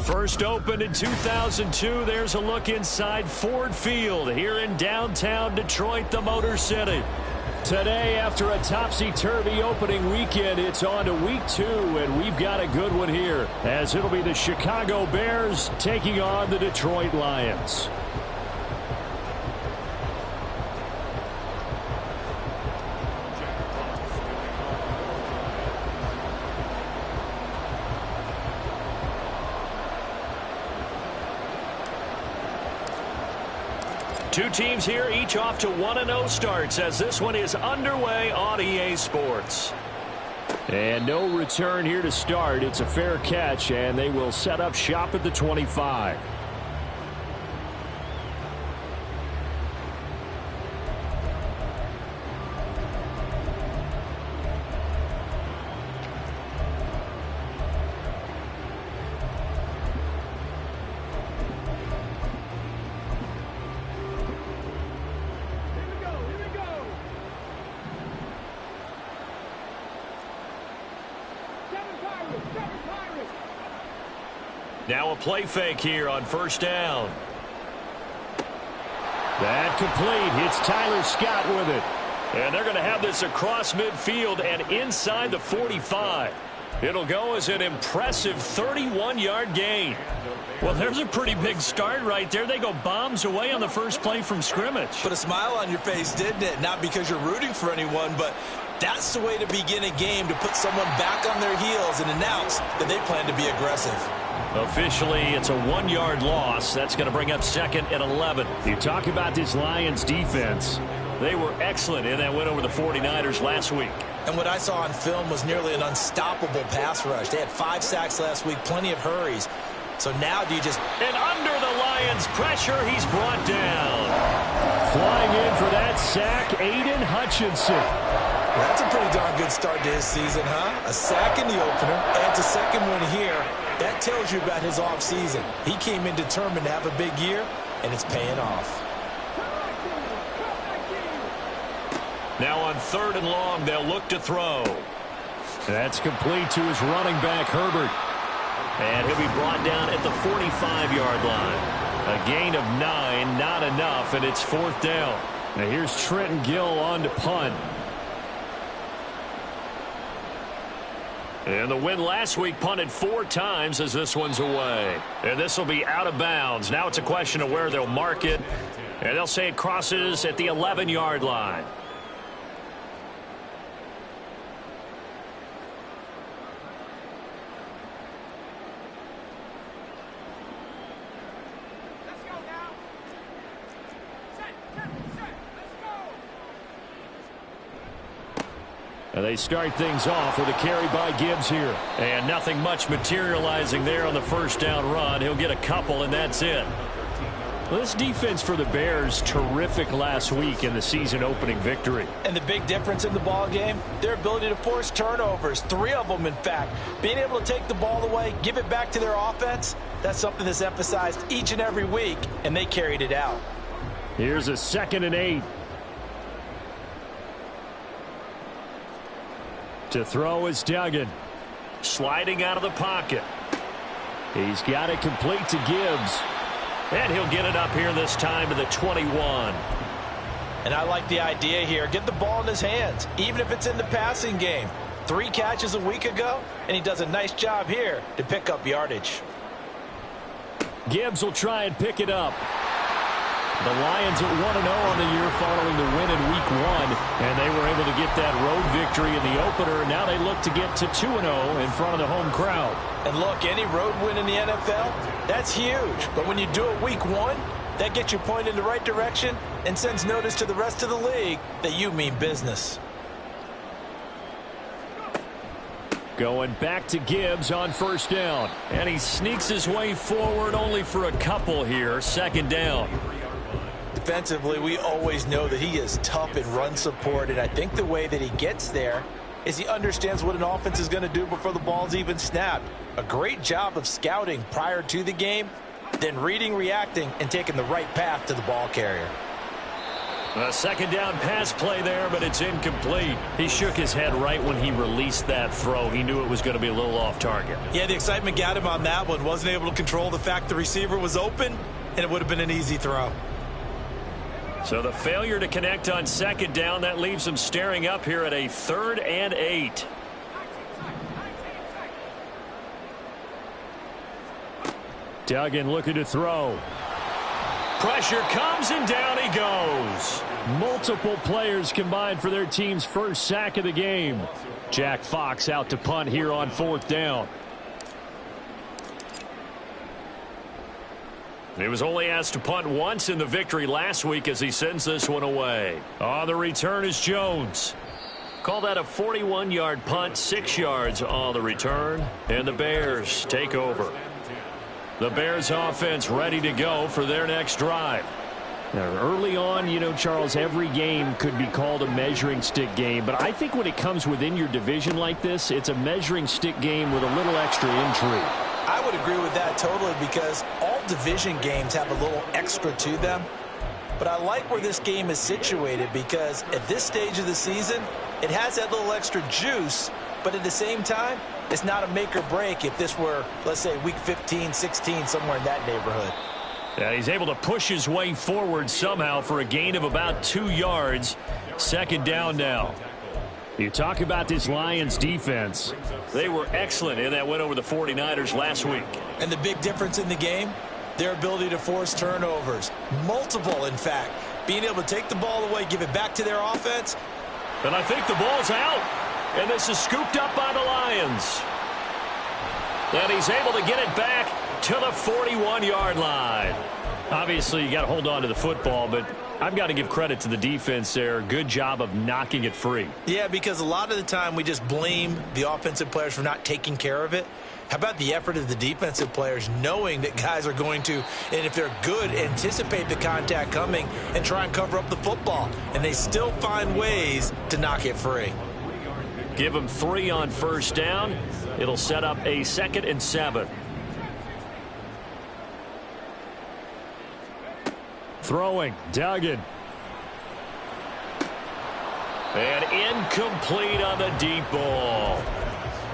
First opened in 2002, there's a look inside Ford Field here in downtown Detroit, the Motor City. Today, after a topsy-turvy opening weekend, it's on to week 2, and we've got a good one here, as it'll be the Chicago Bears taking on the Detroit Lions. Two teams here, each off to 1-0 starts as this one is underway on EA Sports. And no return here to start. It's a fair catch, and they will set up shop at the 25. Now a play fake here on first down. That complete. It's Tyler Scott with it. And they're going to have this across midfield and inside the 45. It'll go as an impressive 31-yard gain. Well, there's a pretty big start right there. They go bombs away on the first play from scrimmage. Put a smile on your face, didn't it? Not because you're rooting for anyone, but that's the way to begin a game, to put someone back on their heels and announce that they plan to be aggressive. Officially, it's a 1-yard loss. That's going to bring up 2nd and 11. You talk about this Lions defense. They were excellent in that win over the 49ers last week. And what I saw on film was nearly an unstoppable pass rush. They had 5 sacks last week, plenty of hurries. So now do you just... And under the Lions' pressure, he's brought down. Flying in for that sack, Aiden Hutchinson. That's a pretty darn good start to his season, huh? A sack in the opener, adds a second one here. That tells you about his offseason. He came in determined to have a big year, and it's paying off. Now on 3rd and long, they'll look to throw. That's complete to his running back, Herbert. And he'll be brought down at the 45-yard line. A gain of 9, not enough, and it's 4th down. Now here's Trenton Gill on to punt. And the win last week punted 4 times as this one's away. And this will be out of bounds. Now it's a question of where they'll mark it. And they'll say it crosses at the 11-yard line. And they start things off with a carry by Gibbs here. And nothing much materializing there on the first down run. He'll get a couple, and that's it. Well, this defense for the Bears, terrific last week in the season-opening victory. And the big difference in the ball game, their ability to force turnovers, 3 of them, in fact. Being able to take the ball away, give it back to their offense, that's something that's emphasized each and every week, and they carried it out. Here's a 2nd and 8. To throw is Duggan. Sliding out of the pocket. He's got it complete to Gibbs. And he'll get it up here this time to the 21. And I like the idea here. Get the ball in his hands, even if it's in the passing game. 3 catches a week ago, and he does a nice job here to pick up yardage. Gibbs will try and pick it up. The Lions at 1-0 on the year following the win in Week 1, and they were able to get that road victory in the opener. Now they look to get to 2-0 in front of the home crowd. And look, any road win in the NFL, that's huge. But when you do it Week 1, that gets you pointed in the right direction and sends notice to the rest of the league that you mean business. Going back to Gibbs on first down. And he sneaks his way forward only for a couple here. 2nd down. Defensively, we always know that he is tough in run support, and I think the way that he gets there is he understands what an offense is going to do before the ball's even snapped. A great job of scouting prior to the game, then reading, reacting, and taking the right path to the ball carrier. A second down pass play there, but it's incomplete. He shook his head right when he released that throw. He knew it was going to be a little off target. Yeah, the excitement got him on that one. Wasn't able to control the fact the receiver was open, and it would have been an easy throw. So the failure to connect on second down, that leaves him staring up here at a 3rd and 8. Duggan looking to throw. Pressure comes, and down he goes. Multiple players combined for their team's first sack of the game. Jack Fox out to punt here on 4th down. He was only asked to punt once in the victory last week as he sends this one away. On the return is Jones. Call that a 41-yard punt, 6 yards on the return, and the Bears take over. The Bears offense ready to go for their next drive. Now, early on, you know, Charles, every game could be called a measuring stick game, but I think when it comes within your division like this, it's a measuring stick game with a little extra intrigue. I would agree with that totally, because all division games have a little extra to them. But I like where this game is situated, because at this stage of the season, it has that little extra juice, but at the same time, it's not a make or break if this were, let's say, week 15, 16, somewhere in that neighborhood. Yeah, he's able to push his way forward somehow for a gain of about 2 yards. Second down now. You talk about this Lions defense. They were excellent in that win over the 49ers last week. And the big difference in the game, their ability to force turnovers. Multiple, in fact. Being able to take the ball away, give it back to their offense. And I think the ball's out. And this is scooped up by the Lions. And he's able to get it back to the 41-yard line. Obviously, you got to hold on to the football, but I've got to give credit to the defense there. Good job of knocking it free. Yeah, because a lot of the time we just blame the offensive players for not taking care of it. How about the effort of the defensive players knowing that guys are going to, and if they're good, anticipate the contact coming and try and cover up the football. And they still find ways to knock it free. Give them 3 on first down. It'll set up a 2nd and 7. Throwing, Duggan. And incomplete on the deep ball.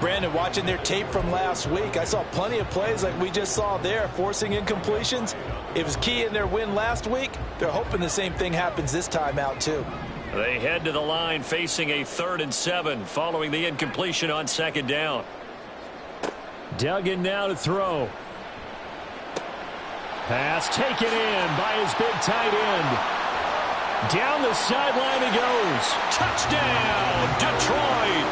Brandon, watching their tape from last week, I saw plenty of plays like we just saw there, forcing incompletions. It was key in their win last week. They're hoping the same thing happens this time out, too. They head to the line facing a 3rd and 7 following the incompletion on second down. Duggan now to throw. Pass taken in by his big tight end. Down the sideline he goes. Touchdown, Detroit.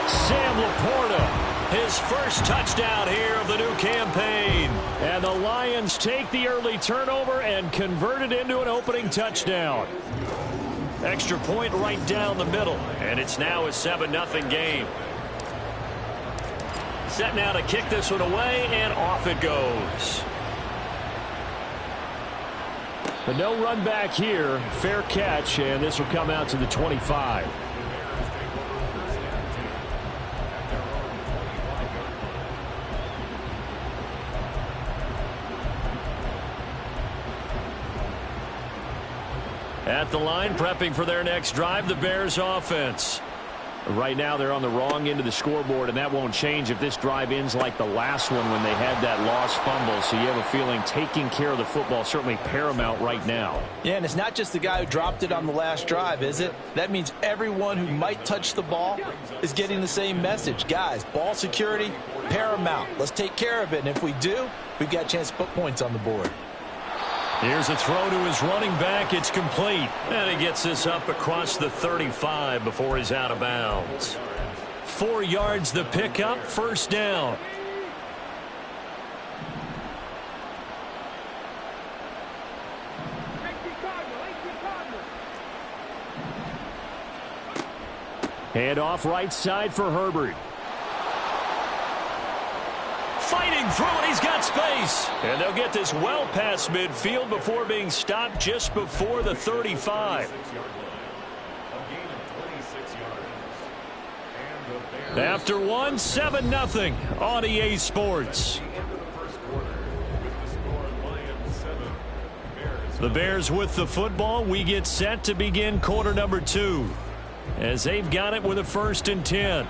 Sam Laporta, his first touchdown here of the new campaign. And the Lions take the early turnover and convert it into an opening touchdown. Extra point right down the middle, and it's now a 7-0 game. Set now to kick this one away, and off it goes. But no run back here. Fair catch, and this will come out to the 25. At the line, prepping for their next drive, the Bears offense. Right now, they're on the wrong end of the scoreboard, and that won't change if this drive ends like the last one when they had that lost fumble. So you have a feeling taking care of the football is certainly paramount right now. Yeah, and it's not just the guy who dropped it on the last drive, is it? That means everyone who might touch the ball is getting the same message. Guys, ball security, paramount. Let's take care of it, and if we do, we've got a chance to put points on the board. Here's a throw to his running back. It's complete. And he gets this up across the 35 before he's out of bounds. 4 yards the pickup, first down. Hand off right side for Herbert. Fighting through it, he's got space. And they'll get this well past midfield before being stopped just before the 35. After one, 7-0 on EA Sports. The Bears with the football. We get set to begin quarter number 2 as they've got it with a 1st and 10.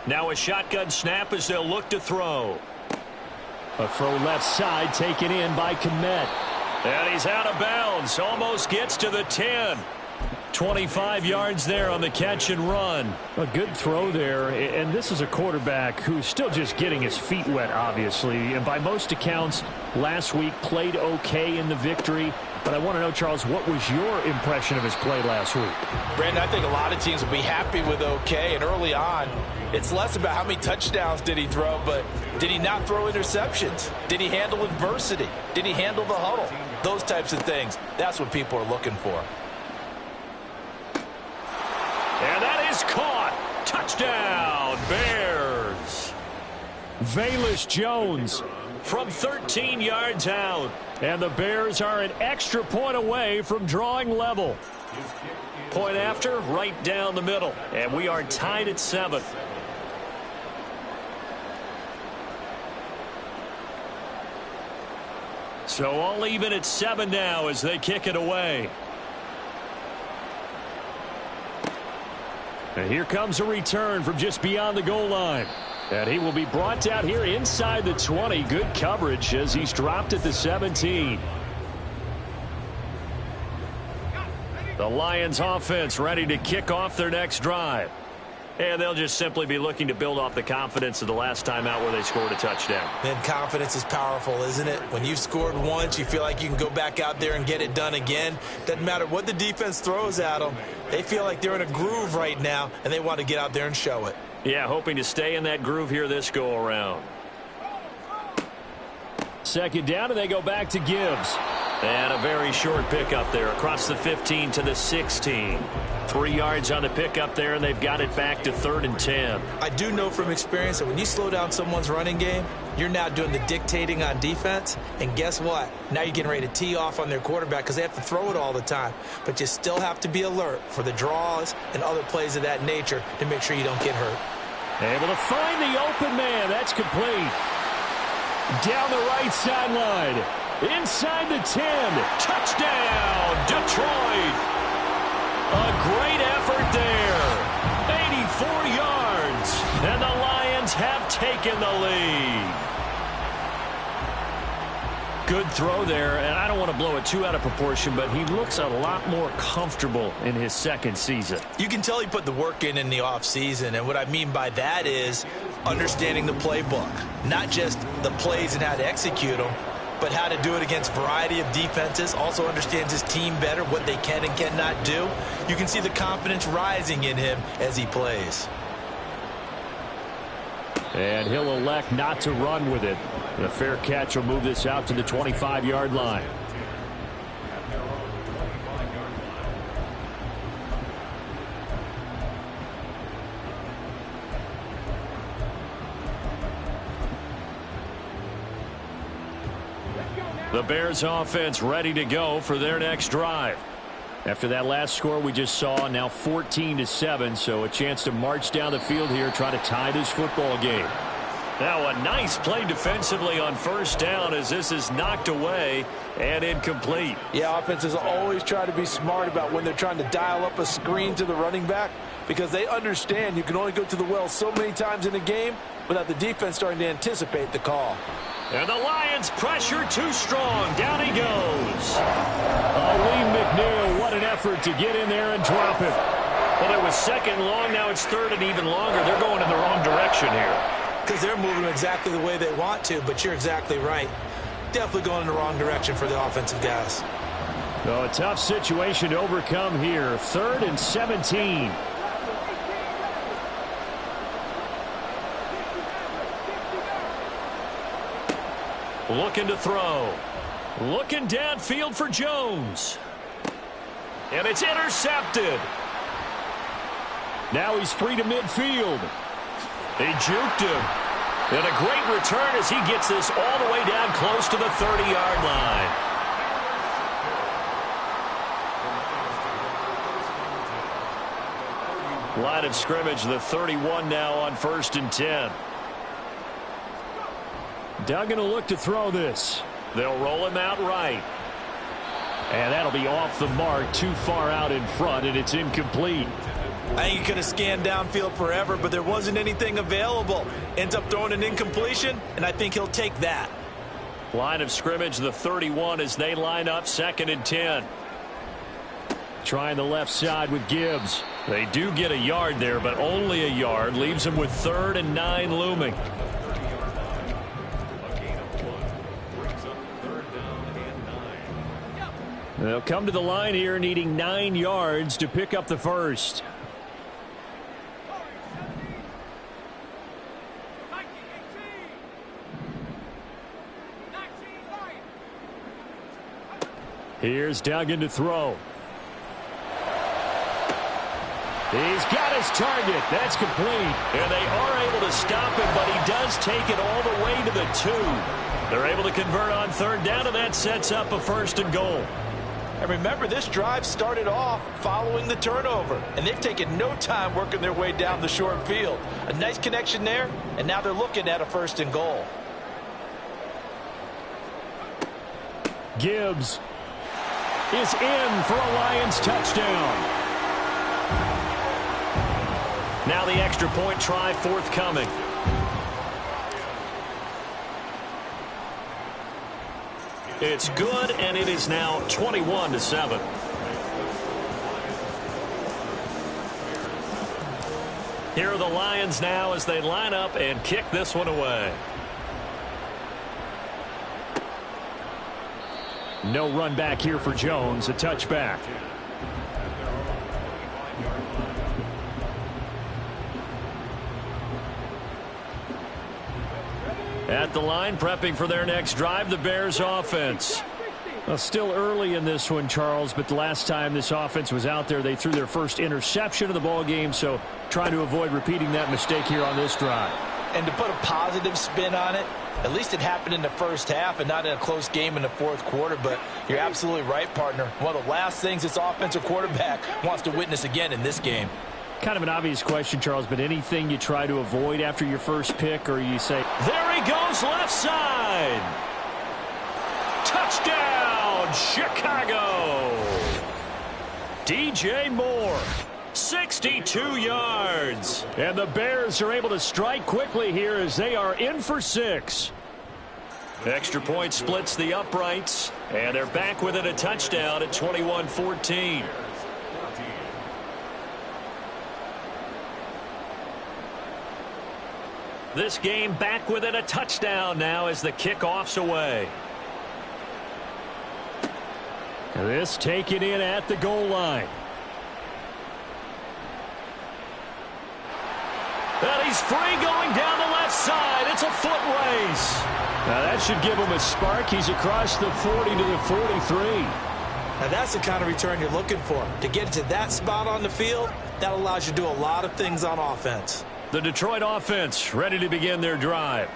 Now a shotgun snap as they'll look to throw. A throw left side taken in by Kmet. And he's out of bounds. Almost gets to the 10. 25 yards there on the catch and run. A good throw there, and this is a quarterback who's still just getting his feet wet, obviously. And by most accounts, last week played okay in the victory. But I want to know, Charles, what was your impression of his play last week? Brandon, I think a lot of teams will be happy with okay. And early on, it's less about how many touchdowns did he throw, but did he not throw interceptions? Did he handle adversity? Did he handle the huddle? Those types of things. That's what people are looking for. And that is caught. Touchdown, Bears. Velus Jones from 13 yards out. And the Bears are an extra point away from drawing level. Point after, right down the middle. And we are tied at 7. So all even at 7 now as they kick it away. And here comes a return from just beyond the goal line. And he will be brought down here inside the 20. Good coverage as he's dropped at the 17. The Lions offense ready to kick off their next drive. And they'll just simply be looking to build off the confidence of the last time out where they scored a touchdown. Man, confidence is powerful, isn't it? When you've scored once, you feel like you can go back out there and get it done again. Doesn't matter what the defense throws at them. They feel like they're in a groove right now, and they want to get out there and show it. Yeah, hoping to stay in that groove here this go-around. 2nd down, and they go back to Gibbs. And a very short pickup there across the 15 to the 16. 3 yards on the pickup there, and they've got it back to 3rd and 10. I do know from experience that when you slow down someone's running game, you're now doing the dictating on defense. And guess what? Now you're getting ready to tee off on their quarterback because they have to throw it all the time. But you still have to be alert for the draws and other plays of that nature to make sure you don't get hurt. Able to find the open man. That's complete. Down the right sideline. Inside the 10. Touchdown, Detroit. A great effort there. 84 yards. And the Lions have taken the lead. Good throw there, and I don't want to blow it too out of proportion, but he looks a lot more comfortable in his 2nd season. You can tell he put the work in the offseason, and what I mean by that is understanding the playbook. Not just the plays and how to execute them, but how to do it against a variety of defenses. Also understands his team better, what they can and cannot do. You can see the confidence rising in him as he plays. And he'll elect not to run with it. The fair catch will move this out to the 25-yard line. The Bears offense ready to go for their next drive. After that last score we just saw, now 14-7, so a chance to march down the field here, try to tie this football game. Now a nice play defensively on 1st down as this is knocked away and incomplete. Yeah, offenses always try to be smart about when they're trying to dial up a screen to the running back because they understand you can only go to the well so many times in a game without the defense starting to anticipate the call. And the Lions pressure too strong. Down he goes. Lee McNeil, what an effort to get in there and drop it. Well, it was 2nd long. Now it's 3rd and even longer. They're going in the wrong direction here. Because they're moving exactly the way they want to, but you're exactly right. Definitely going in the wrong direction for the offensive guys. So a tough situation to overcome here. 3rd and 17. Looking to throw. Looking downfield for Jones. And it's intercepted. Now he's free to midfield. They juked him. And a great return as he gets this all the way down close to the 30-yard line. Line of scrimmage, the 31 now on 1st and 10. Duggan will look to throw this. They'll roll him out right. And that'll be off the mark, too far out in front, and it's incomplete. I think he could have scanned downfield forever, but there wasn't anything available. Ends up throwing an incompletion, and I think he'll take that. Line of scrimmage, the 31 as they line up 2nd and 10. Trying the left side with Gibbs. They do get a yard there, but only a yard. Leaves them with 3rd and 9 looming. They'll come to the line here needing 9 yards to pick up the first. Here's Duggan to throw. He's got his target. That's complete. And they are able to stop him, but he does take it all the way to the 2. They're able to convert on 3rd down, and that sets up a 1st and goal. And remember, this drive started off following the turnover, and they've taken no time working their way down the short field. A nice connection there, and now they're looking at a 1st and goal. Gibbs is in for a Lions touchdown. Now the extra point try forthcoming. It's good, and it is now 21-7. Here are the Lions now as they line up and kick this one away. No run back here for Jones. A touchback. At the line, prepping for their next drive, the Bears offense. Well, still early in this one, Charles, but the last time this offense was out there, they threw their first interception of the ball game, so trying to avoid repeating that mistake here on this drive. And to put a positive spin on it, at least it happened in the first half and not in a close game in the 4th quarter, but you're absolutely right, partner. One of the last things this offensive quarterback wants to witness again in this game. Kind of an obvious question, Charles, but anything you try to avoid after your first pick, or you say, there he goes, left side. Touchdown, Chicago. DJ Moore, 62 yards. And the Bears are able to strike quickly here as they are in for 6. Extra point splits the uprights, and they're back within a touchdown at 21-14. This game back within a touchdown now as the kickoff's away. This taken in at the goal line. And he's free going down the left side. It's a foot race. Now that should give him a spark. He's across the 40 to the 43. Now that's the kind of return you're looking for. To get to that spot on the field, that allows you to do a lot of things on offense. The Detroit offense ready to begin their drive.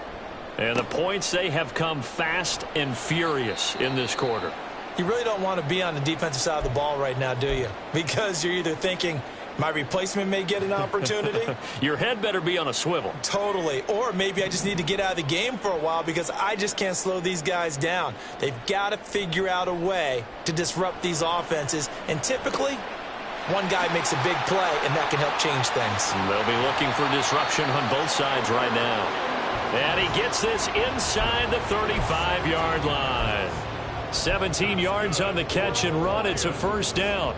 And the points, they have come fast and furious in this quarter. You really don't want to be on the defensive side of the ball right now, do you? Because you're either thinking, my replacement may get an opportunity. Your head better be on a swivel. Totally. Or maybe I just need to get out of the game for a while because I just can't slow these guys down. They've got to figure out a way to disrupt these offenses. And typically, one guy makes a big play, and that can help change things. They'll be looking for disruption on both sides right now. And he gets this inside the 35-yard line. 17 yards on the catch and run. It's a 1st down.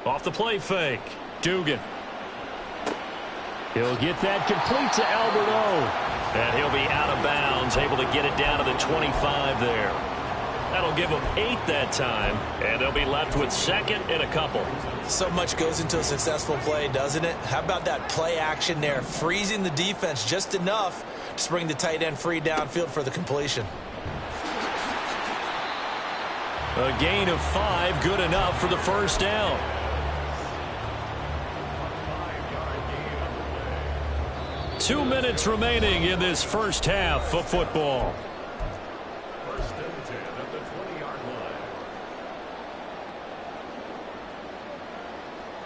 Off the play fake. Dugan. He'll get that complete to Albert O. And he'll be out of bounds, able to get it down to the 25 there. That'll give them 8 that time, and they'll be left with 2nd and a couple. So much goes into a successful play, doesn't it? How about that play action there, freezing the defense just enough to bring the tight end free downfield for the completion. A gain of 5, good enough for the 1st down. 2 minutes remaining in this first half of football. First and 10 at the 20-yard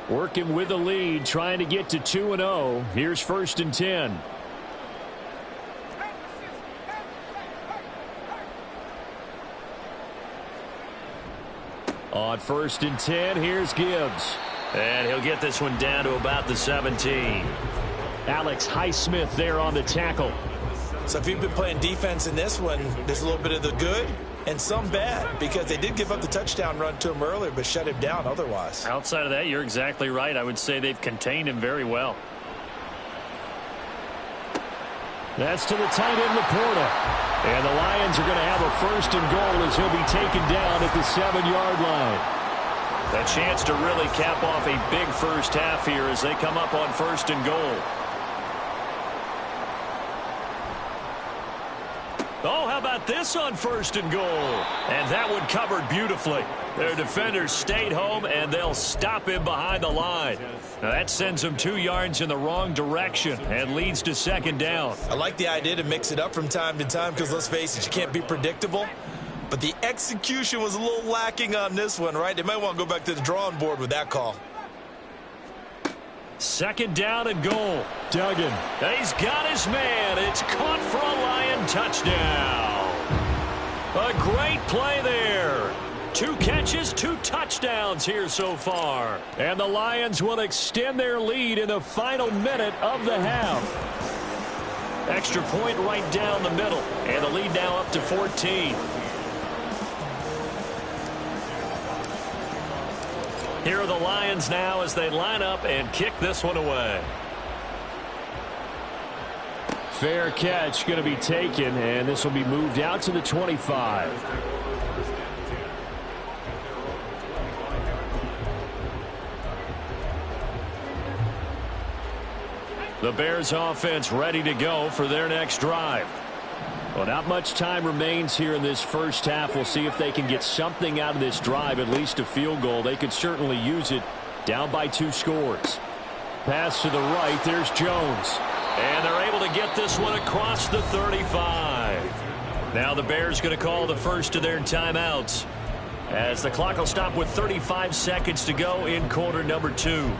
line. Working with a lead, trying to get to 2-0. Here's first and 10. On first and 10, here's Gibbs. And he'll get this one down to about the 17. Alex Highsmith there on the tackle. So if you've been playing defense in this one, there's a little bit of the good and some bad, because they did give up the touchdown run to him earlier but shut him down otherwise. Outside of that, you're exactly right. I would say they've contained him very well. That's to the tight end, Laporta. And the Lions are going to have a first and goal as he'll be taken down at the 7-yard line. A chance to really cap off a big first half here as they come up on first and goal. Oh, how about this on first and goal? And that one covered beautifully. Their defenders stayed home, and they'll stop him behind the line. Now that sends him 2 yards in the wrong direction and leads to second down. I like the idea to mix it up from time to time because, let's face it, you can't be predictable. But the execution was a little lacking on this one, right? They might want to go back to the drawing board with that call. Second down and goal. Duggan. He's got his man. It's caught for a Lion touchdown. A great play there. 2 catches, 2 touchdowns here so far. And the Lions will extend their lead in the final minute of the half. Extra point right down the middle. And the lead now up to 14. Here are the Lions now as they line up and kick this one away. Fair catch going to be taken, and this will be moved out to the 25. The Bears offense ready to go for their next drive. Well, not much time remains here in this first half. We'll see if they can get something out of this drive, at least a field goal. They could certainly use it, down by 2 scores. Pass to the right. There's Jones. And they're able to get this one across the 35. Now the Bears going to call the first of their timeouts, as the clock will stop with 35 seconds to go in quarter number 2.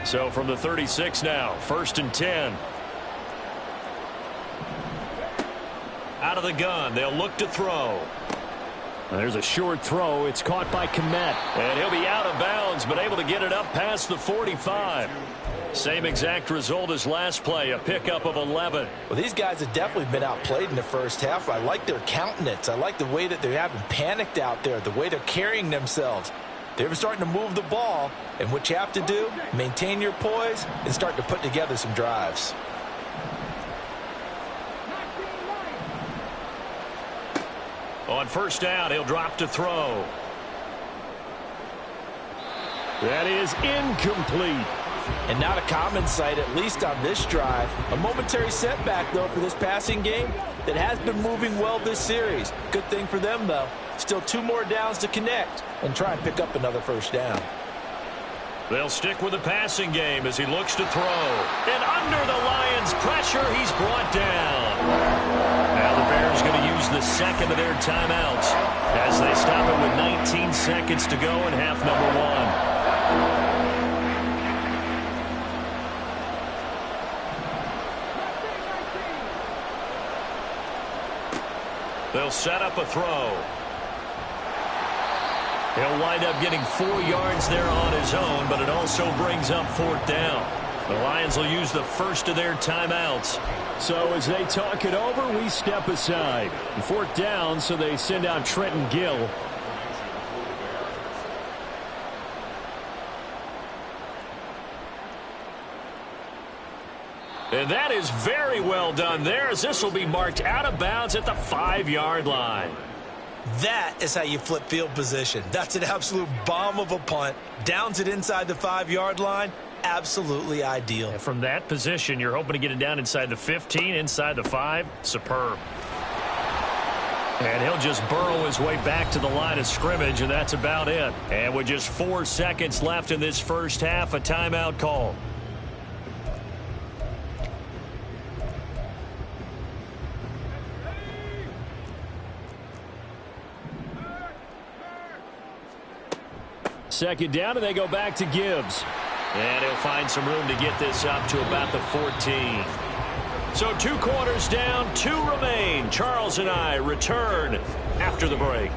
So from the 36 now, first and 10. Out of the gun, they'll look to throw. There's a short throw. It's caught by Kmet. And he'll be out of bounds, but able to get it up past the 45. Same exact result as last play, a pickup of 11. Well, these guys have definitely been outplayed in the first half. I like their countenance. I like the way that they're having panicked out there, the way they're carrying themselves. They're starting to move the ball, and what you have to do, maintain your poise and start to put together some drives. On first down, he'll drop to throw. That is incomplete. And not a common sight, at least on this drive. A momentary setback, though, for this passing game that has been moving well this series. Good thing for them, though. Still 2 more downs to connect and try and pick up another first down. They'll stick with the passing game as he looks to throw. And under the Lions' pressure, he's brought down. Now the Bears going to use the second of their timeouts as they stop it with 19 seconds to go in half number 1. They'll set up a throw. He'll wind up getting 4 yards there on his own, but it also brings up 4th down. The Lions will use the first of their timeouts. So as they talk it over, we step aside. 4th down, so they send out Trenton Gill. And that is very well done there, as this will be marked out of bounds at the 5-yard line. That is how you flip field position. That's an absolute bomb of a punt. Downs it inside the 5-yard line. Absolutely ideal. And from that position, you're hoping to get it down inside the 15, inside the 5. Superb. And he'll just burrow his way back to the line of scrimmage, and that's about it. And with just 4 seconds left in this first half, a timeout call. Second down, and they go back to Gibbs. And he'll find some room to get this up to about the 14. So 2 quarters down, 2 remain. Charles and I return after the break.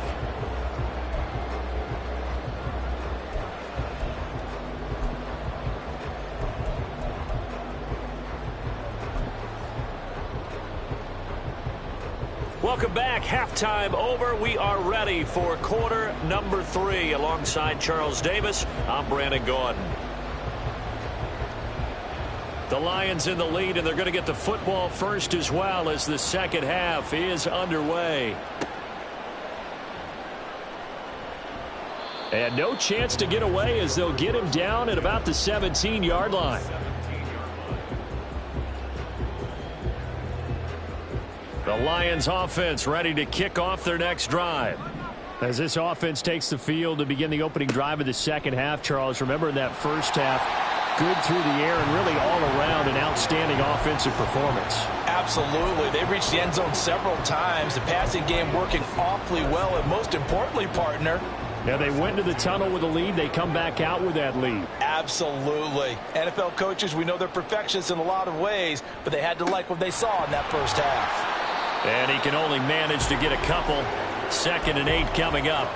Welcome back. Halftime over. We are ready for quarter number 3. Alongside Charles Davis, I'm Brandon Gaudin. The Lions in the lead, and they're going to get the football first as well as the second half is underway. And no chance to get away as they'll get him down at about the 17-yard line. The Lions offense ready to kick off their next drive. As this offense takes the field to begin the opening drive of the second half, Charles, remember in that first half, good through the air and really all around an outstanding offensive performance. Absolutely. They reached the end zone several times. The passing game working awfully well, and most importantly, partner, now they went to the tunnel with a lead. They come back out with that lead. Absolutely. NFL coaches, we know they're perfectionists in a lot of ways, but they had to like what they saw in that first half. And he can only manage to get a couple. 2nd and 8 coming up.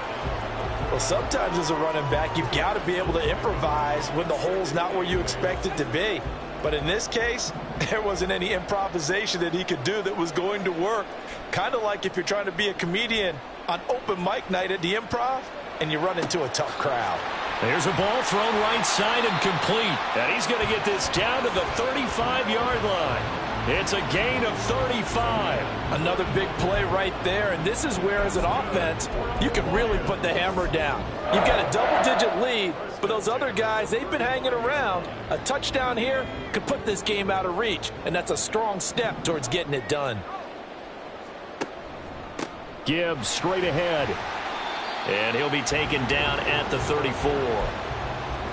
Well, sometimes as a running back, you've got to be able to improvise when the hole's not where you expect it to be. But in this case, there wasn't any improvisation that he could do that was going to work. Kind of like if you're trying to be a comedian on open mic night at the Improv and you run into a tough crowd. There's a ball thrown right side and complete. And he's going to get this down to the 35-yard line. It's a gain of 35. Another big play right there, and this is where, as an offense, you can really put the hammer down. You've got a double-digit lead, but those other guys, they've been hanging around. A touchdown here could put this game out of reach, and that's a strong step towards getting it done. Gibbs straight ahead. And he'll be taken down at the 34.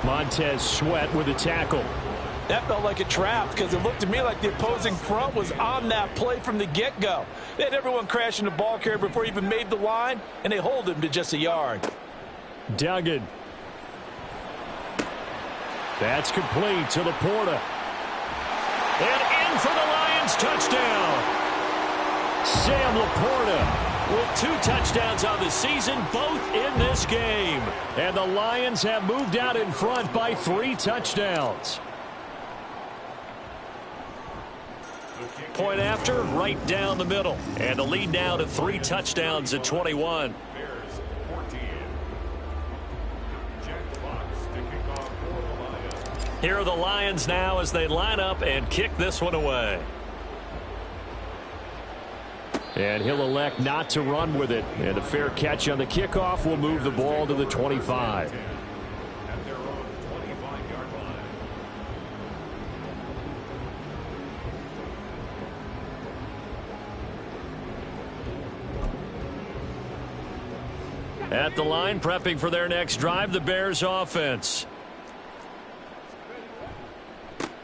Montez Sweat with a tackle. That felt like a trap because it looked to me like the opposing front was on that play from the get-go. They had everyone crashing the ball carrier before he even made the line, and they hold him to just a yard. Duggan. That's complete to Laporta. And in for the Lions touchdown. Sam Laporta with 2 touchdowns on the season, both in this game. And the Lions have moved out in front by 3 touchdowns. Point after, right down the middle. And the lead now to 3 touchdowns at 21. Here are the Lions now as they line up and kick this one away. And he'll elect not to run with it. And a fair catch on the kickoff will move the ball to the 25. At the line, prepping for their next drive, the Bears offense.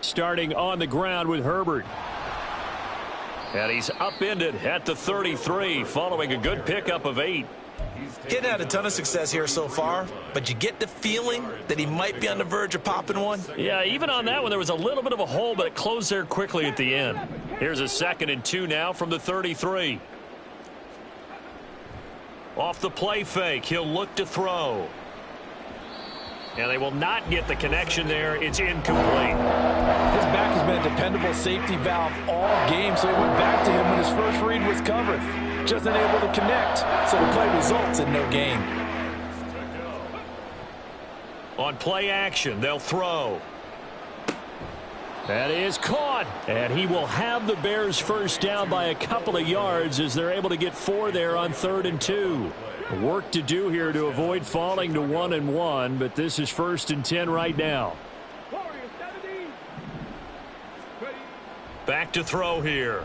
Starting on the ground with Herbert. And he's upended at the 33 following a good pickup of 8. Getting had a ton of success here so far, but you get the feeling that he might be on the verge of popping one. Yeah, even on that one, there was a little bit of a hole, but it closed there quickly at the end. Here's a 2nd and 2 now from the 33. Off the play fake, he'll look to throw. And they will not get the connection there. It's incomplete. His back has been a dependable safety valve all game, so he went back to him when his first read was covered. Just unable to connect, so the play results in no gain. On play action, they'll throw. That is caught. And he will have the Bears first down by a couple of yards as they're able to get 4 there on 3rd and 2. Work to do here to avoid falling to 1 and 1, but this is 1st and 10 right now. Back to throw here.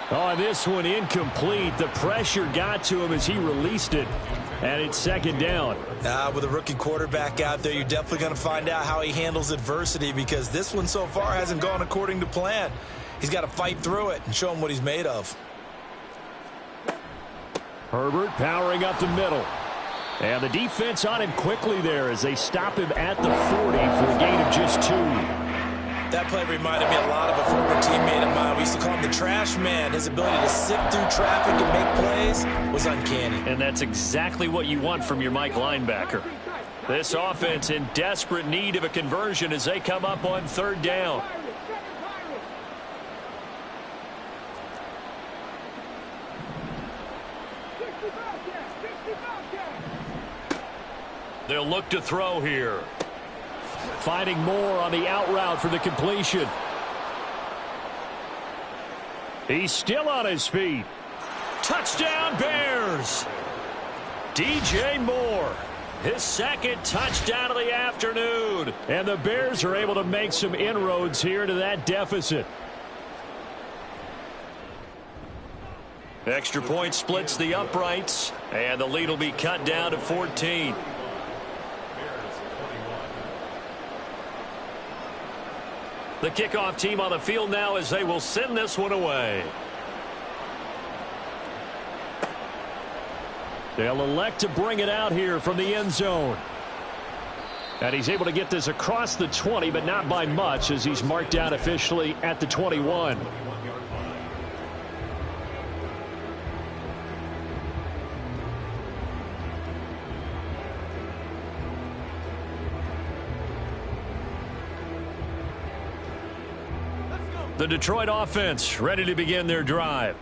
Oh, this one incomplete. The pressure got to him as he released it, and it's second down. With a rookie quarterback out there, you're definitely going to find out how he handles adversity, because this one so far hasn't gone according to plan. He's got to fight through it and show him what he's made of. Herbert powering up the middle. And the defense on him quickly there as they stop him at the 40 for a gain of just 2. That play reminded me a lot of a former teammate of mine. We used to call him the trash man. His ability to sift through traffic and make plays was uncanny. And that's exactly what you want from your Mike linebacker. This offense in desperate need of a conversion as they come up on third down. They'll look to throw here. Finding more on the out route for the completion. He's still on his feet. Touchdown Bears! DJ Moore, his second touchdown of the afternoon. And the Bears are able to make some inroads here to that deficit. Extra point splits the uprights, and the lead will be cut down to 14. The kickoff team on the field now as they will send this one away. They'll elect to bring it out here from the end zone. And he's able to get this across the 20, but not by much, as he's marked down officially at the 21. The Detroit offense ready to begin their drive.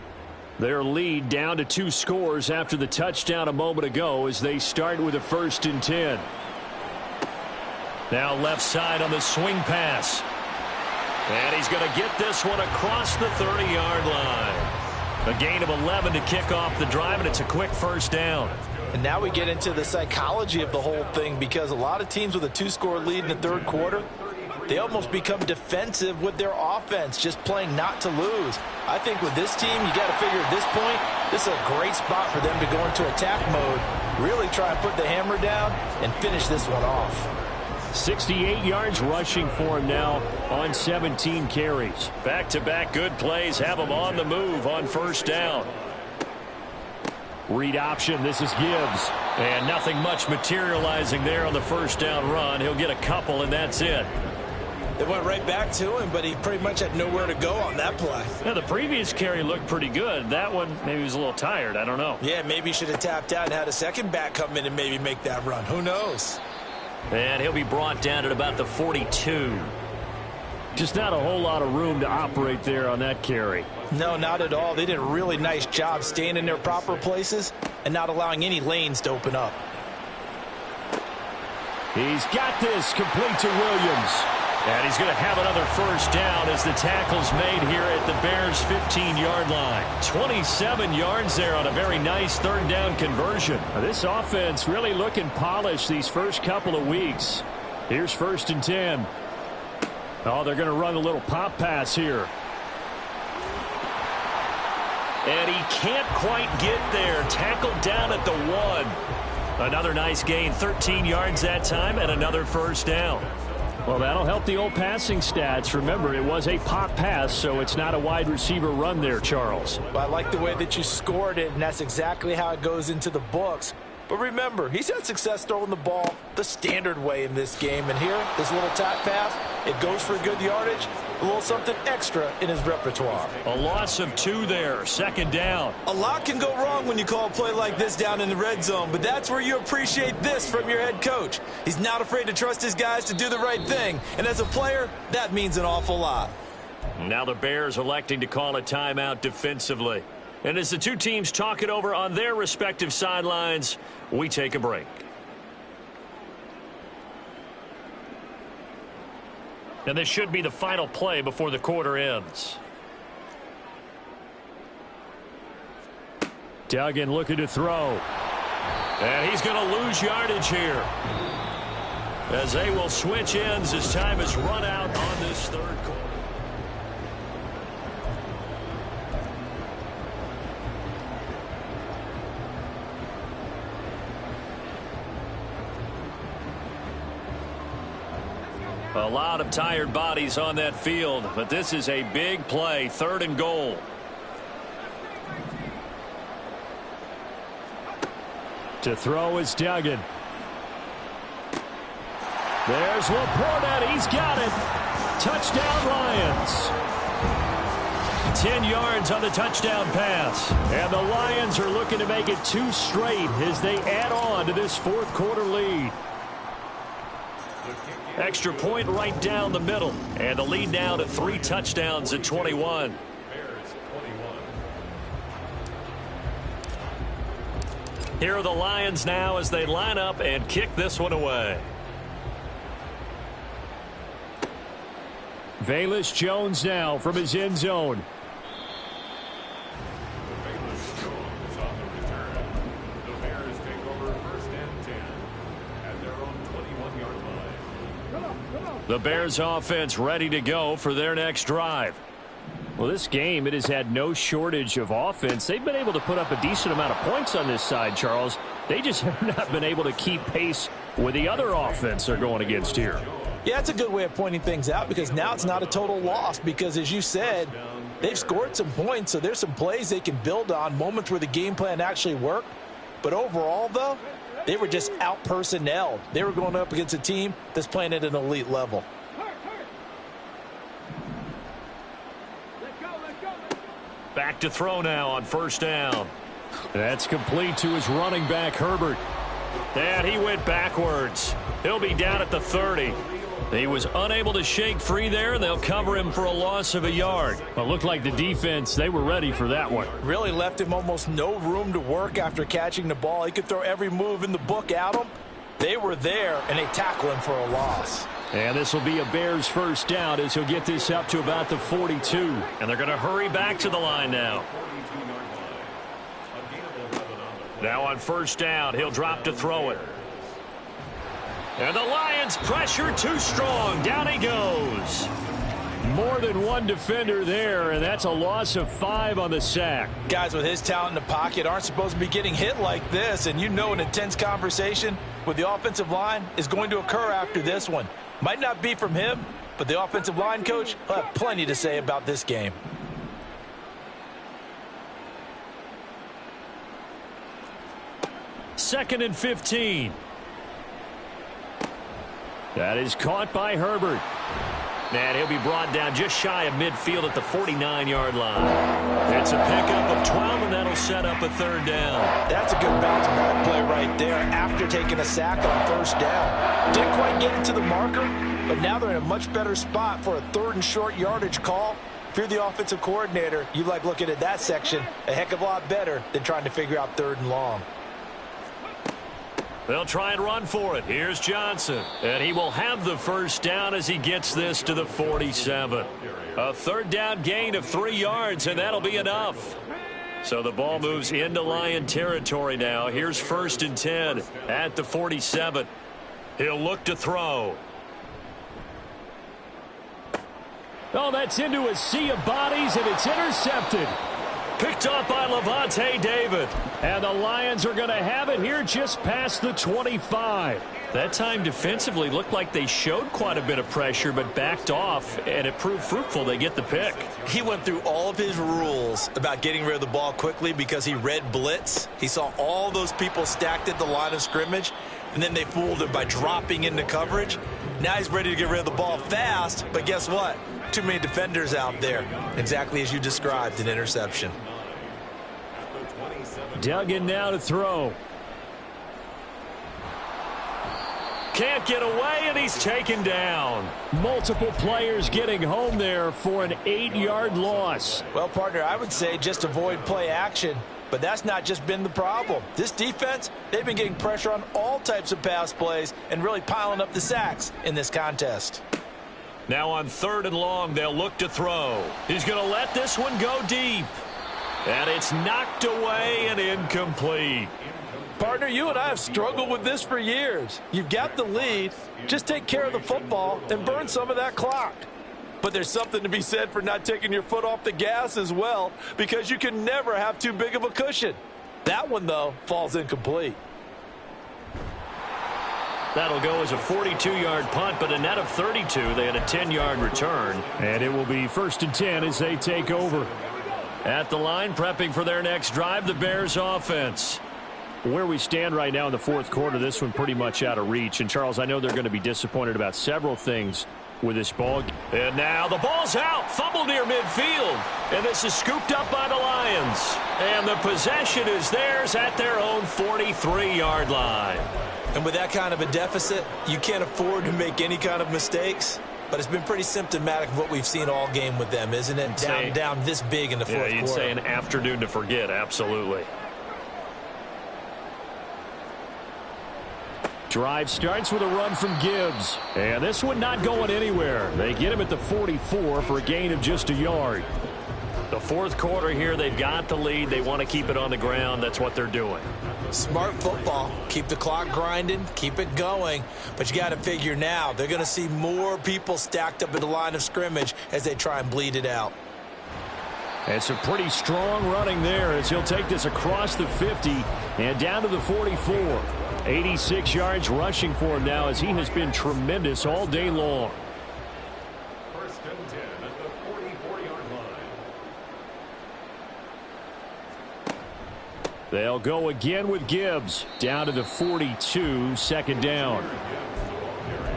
Their lead down to 2 scores after the touchdown a moment ago as they start with a 1st and 10. Now left side on the swing pass. And he's going to get this one across the 30-yard line. A gain of 11 to kick off the drive, and it's a quick first down. And now we get into the psychology of the whole thing, because a lot of teams with a 2-score lead in the third quarter, they almost become defensive with their offense, just playing not to lose. I think with this team, you got to figure at this point, this is a great spot for them to go into attack mode, really try to put the hammer down and finish this one off. 68 yards rushing for him now on 17 carries. Back-to-back good plays have him on the move on first down. Read option, this is Gibbs. And nothing much materializing there on the first down run. He'll get a couple, and that's it. They went right back to him, but he pretty much had nowhere to go on that play. Yeah, the previous carry looked pretty good. That one, maybe he was a little tired. I don't know. Yeah, maybe he should have tapped out and had a second back come in and maybe make that run. Who knows? And he'll be brought down at about the 42. Just not a whole lot of room to operate there on that carry. No, not at all. They did a really nice job staying in their proper places and not allowing any lanes to open up. He's got this complete to Williams. And he's going to have another first down as the tackle's made here at the Bears' 15-yard line. 27 yards there on a very nice third down conversion. This offense really looking polished these first couple of weeks. Here's 1st and 10. Oh, they're going to run a little pop pass here. And he can't quite get there. Tackled down at the 1. Another nice gain, 13 yards that time, and another first down. Well, that'll help the old passing stats. Remember, it was a pop pass, so it's not a wide receiver run there, Charles. Well, I like the way that you scored it, and that's exactly how it goes into the books. But remember, he's had success throwing the ball the standard way in this game. And here, this little tap pass, it goes for good yardage, a little something extra in his repertoire. A loss of 2 there, second down. A lot can go wrong when you call a play like this down in the red zone, but that's where you appreciate this from your head coach. He's not afraid to trust his guys to do the right thing, and as a player, that means an awful lot. Now the Bears electing to call a timeout defensively. And as the two teams talk it over on their respective sidelines, we take a break. And this should be the final play before the quarter ends. Duggan looking to throw. And he's going to lose yardage here, as they will switch ends as time is run out on this third quarter. A lot of tired bodies on that field, but this is a big play, 3rd and goal. To throw is Duggan. There's Laporta. He's got it. Touchdown, Lions. 10 yards on the touchdown pass. And the Lions are looking to make it 2 straight as they add on to this 4th quarter lead. Extra point right down the middle. And the lead now to 3 touchdowns at 21. Here are the Lions now as they line up and kick this one away. Velus Jones now from his end zone. Velus Jones on the return. The Bears take over 1st and 10 at their own 21-yard line. The Bears offense ready to go for their next drive. Well, this game, it has had no shortage of offense. They've been able to put up a decent amount of points on this side, Charles. They just have not been able to keep pace with the other offense they're going against here. Yeah, it's a good way of pointing things out because now it's not a total loss because, as you said, they've scored some points, so there's some plays they can build on, moments where the game plan actually worked. But overall, though, they were just out-personnelled. They were going up against a team that's playing at an elite level. Back to throw now on 1st down. That's complete to his running back, Herbert. And he went backwards. He'll be down at the 30. He was unable to shake free there, and they'll cover him for a loss of a yard. Well, it looked like the defense, they were ready for that one. Really left him almost no room to work after catching the ball. He could throw every move in the book at him. They were there, and they tackle him for a loss. And this will be a Bears 1st down as he'll get this up to about the 42. And they're going to hurry back to the line now. Now on 1st down, he'll drop to throw it. And the Lions pressure too strong. Down he goes. More than one defender there, and that's a loss of 5 on the sack. Guys with his talent in the pocket aren't supposed to be getting hit like this, and you know an intense conversation with the offensive line is going to occur after this one. Might not be from him, but the offensive line coach will have plenty to say about this game. Second and 15. That is caught by Herbert. And he'll be brought down just shy of midfield at the 49-yard line. It's a pickup of 12, and that'll set up a 3rd down. That's a good bounce back play right there after taking a sack on 1st down. Didn't quite get it to the marker, but now they're in a much better spot for a 3rd and short yardage call. If you're the offensive coordinator, you like looking at that section a heck of a lot better than trying to figure out 3rd and long. They'll try and run for it. Here's Johnson. And he will have the 1st down as he gets this to the 47. A 3rd down gain of 3 yards, and that'll be enough. So the ball moves into Lion territory now. Here's 1st and 10 at the 47. He'll look to throw. Oh, that's into a sea of bodies, and it's intercepted. Picked up by Lavonte David. And the Lions are going to have it here just past the 25. That time defensively looked like they showed quite a bit of pressure but backed off, and it proved fruitful. They get the pick. He went through all of his rules about getting rid of the ball quickly because he read blitz. He saw all those people stacked at the line of scrimmage, and then they fooled him by dropping into coverage. Now he's ready to get rid of the ball fast, but guess what? Too many defenders out there. Exactly as you described, an interception. Duggan now to throw. Can't get away, and he's taken down. Multiple players getting home there for an 8-yard loss. Well, partner, I would say just avoid play action, but that's not just been the problem. This defense, they've been getting pressure on all types of pass plays and really piling up the sacks in this contest. Now on 3rd and long, they'll look to throw. He's going to let this one go deep. And it's knocked away and incomplete. Partner, you and I have struggled with this for years. You've got the lead. Just take care of the football and burn some of that clock. But there's something to be said for not taking your foot off the gas as well, because you can never have too big of a cushion. That one, though, falls incomplete. That'll go as a 42-yard punt, but a net of 32. They had a 10-yard return. And it will be 1st and 10 as they take over. At the line, prepping for their next drive, the Bears offense. Where we stand right now in the fourth quarter, this one pretty much out of reach. And, Charles, I know they're going to be disappointed about several things with this ball. And now the ball's out. Fumble near midfield. And this is scooped up by the Lions. And the possession is theirs at their own 43-yard line. And with that kind of a deficit, you can't afford to make any kind of mistakes. But it's been pretty symptomatic of what we've seen all game with them, isn't it? Down this big in the fourth quarter. You'd say an afternoon to forget, absolutely. Drive starts with a run from Gibbs. And this one not going anywhere. They get him at the 44 for a gain of just a yard. The fourth quarter here, they've got the lead. They want to keep it on the ground. That's what they're doing. Smart football. Keep the clock grinding. Keep it going. But you got to figure now they're going to see more people stacked up at the line of scrimmage as they try and bleed it out. It's a pretty strong running there as he'll take this across the 50 and down to the 44. 86 yards rushing for him now as he has been tremendous all day long. 1st and 10 at the 44-yard line. They'll go again with Gibbs down to the 42, 2nd down.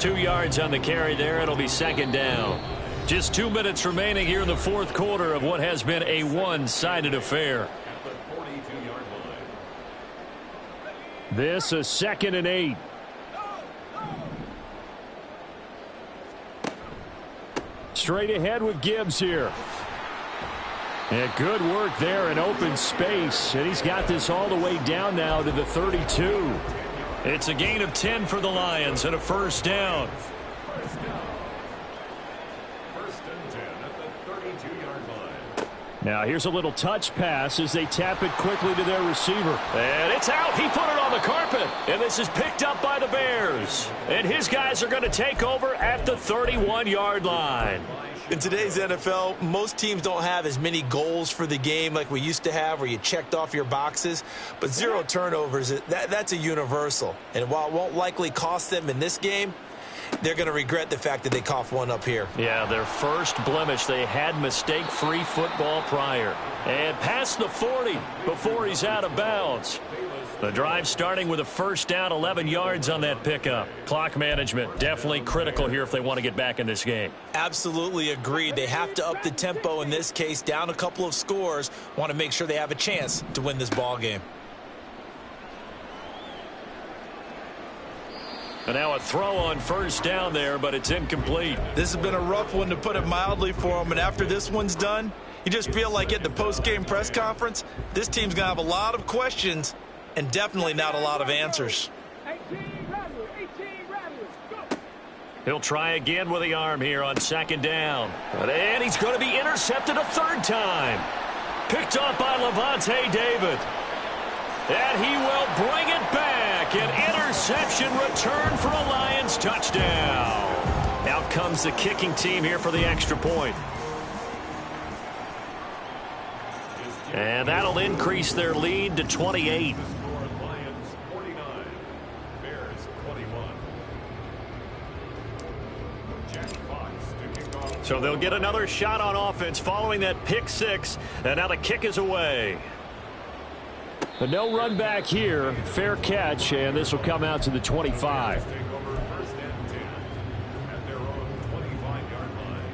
2 yards on the carry there. It'll be 2nd down. Just 2 minutes remaining here in the fourth quarter of what has been a one-sided affair. This is 2nd and 8. Straight ahead with Gibbs here. And good work there in open space. And he's got this all the way down now to the 32. It's a gain of 10 for the Lions and a 1st down. Now here's a little touch pass as they tap it quickly to their receiver. And it's out. He put it on the carpet. And this is picked up by the Bears. And his guys are going to take over at the 31-yard line. In today's NFL, most teams don't have as many goals for the game like we used to have where you checked off your boxes. But 0 turnovers, that's a universal. And while it won't likely cost them in this game, they're going to regret the fact that they coughed one up here. Yeah, their first blemish. They had mistake-free football prior. And past the 40 before he's out of bounds. The drive starting with a 1st down, 11 yards on that pickup. Clock management definitely critical here if they want to get back in this game. Absolutely agreed. They have to up the tempo in this case, down a couple of scores. Want to make sure they have a chance to win this ball game. And now a throw on 1st down there, but it's incomplete. This has been a rough one, to put it mildly, for them. And after this one's done, you just feel like at the post-game press conference, this team's going to have a lot of questions and definitely not a lot of answers. He'll try again with the arm here on 2nd down. And he's going to be intercepted a 3rd time. Picked off by Lavonte David. And he will bring it back. An interception return for a Lions touchdown. Out comes the kicking team here for the extra point. And that'll increase their lead to 28. Lions 49, Bears 21. Jack Fox to kick off. So they'll get another shot on offense following that pick 6. And now the kick is away. But no run back here. Fair catch, and this will come out to the 25. Take over 1st and 10 at their own 25-yard line.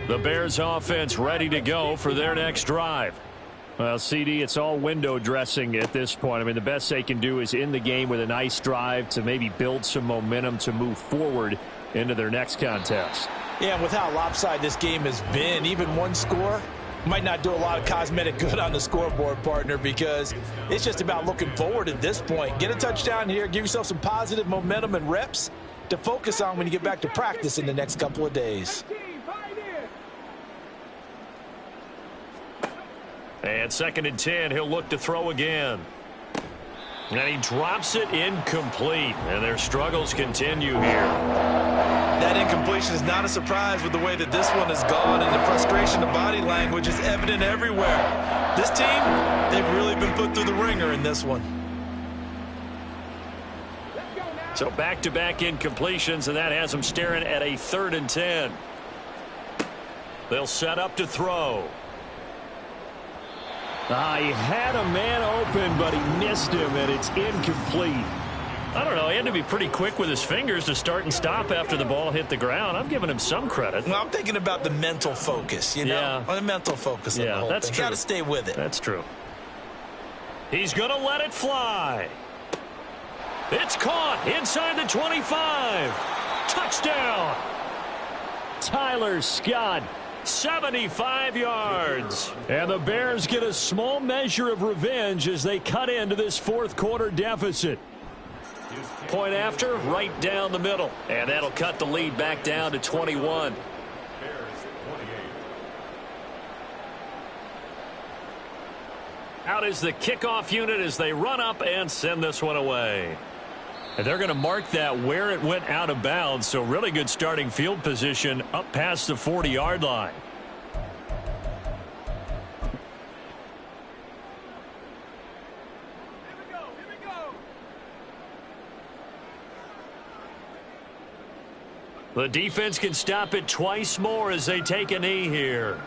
The Bears offense ready to go for their next drive. Well, CD, it's all window dressing at this point. I mean, the best they can do is in the game with a nice drive to maybe build some momentum to move forward into their next contest. Yeah, with how lopsided this game has been, even one score might not do a lot of cosmetic good on the scoreboard, partner, because it's just about looking forward at this point. Get a touchdown here, give yourself some positive momentum and reps to focus on when you get back to practice in the next couple of days. And 2nd and 10, he'll look to throw again. And he drops it incomplete. And their struggles continue here. That incompletion is not a surprise with the way that this one has gone, and the frustration of body language is evident everywhere. This team, they've really been put through the ringer in this one. So back-to-back incompletions, and that has them staring at a 3rd and 10. They'll set up to throw. He had a man open, but he missed him, and it's incomplete. I don't know. He had to be pretty quick with his fingers to start and stop after the ball hit the ground. I've given him some credit. Well, I'm thinking about the mental focus, you know? Yeah. On the mental focus of the whole that's thing. true. Got to stay with it. That's true. He's going to let it fly. It's caught inside the 25. Touchdown. Tyler Scott. 75 yards. And the Bears get a small measure of revenge as they cut into this 4th quarter deficit. Point after, right down the middle. And that'll cut the lead back down to 21. Out is the kickoff unit as they run up and send this one away. And they're going to mark that where it went out of bounds, so really good starting field position up past the 40-yard line. The defense can stop it twice more as they take a knee here.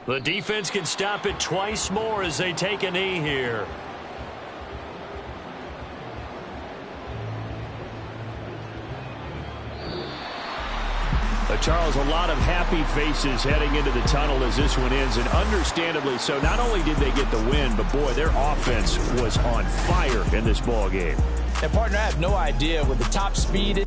The defense can stop it twice more as they take a knee here. Charles, a lot of happy faces heading into the tunnel as this one ends, and understandably so. Not only did they get the win, but boy, their offense was on fire in this ball game. And partner, I have no idea with the top speed